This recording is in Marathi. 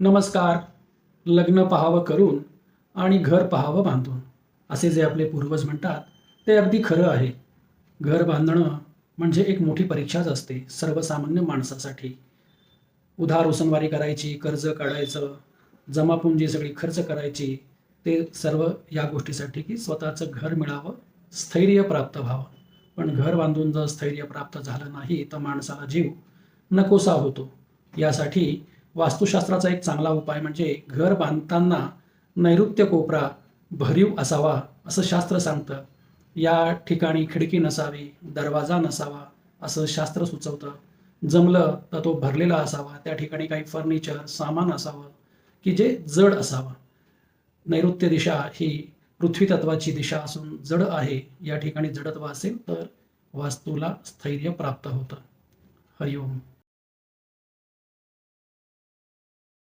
नमस्कार. लग्न पाहावं करून आणि घर पाहावं बांधून, असे जे आपले पूर्वज म्हणतात ते अगदी खरं आहे. घर बांधणं म्हणजे एक मोठी परीक्षाच असते सर्वसामान्य माणसासाठी. उधार उसनवारी करायची, कर्ज काढायचं, जमापुंजी सगळी खर्च करायची, ते सर्व या गोष्टीसाठी की स्वतःचं घर मिळावं, स्थैर्य प्राप्त व्हावं. पण घर बांधून जर स्थैर्य प्राप्त झालं नाही तर माणसाला जीव नकोसा होतो. यासाठी वास्तुशास्त्राचा एक चांगला उपाय म्हणजे घर बांधताना नैऋत्य कोपरा भरीव असावा असं शास्त्र सांगतं. या ठिकाणी खिडकी नसावी, दरवाजा नसावा असं शास्त्र सुचवतं. जमलं तर तो भरलेला असावा, त्या ठिकाणी काही फर्निचर सामान असावं की जे जड असावं. नैऋत्य दिशा ही पृथ्वी तत्वाची दिशा असून जड आहे. या ठिकाणी जडत्व असेल तर वास्तूला स्थैर्य प्राप्त होतं. हरिओम.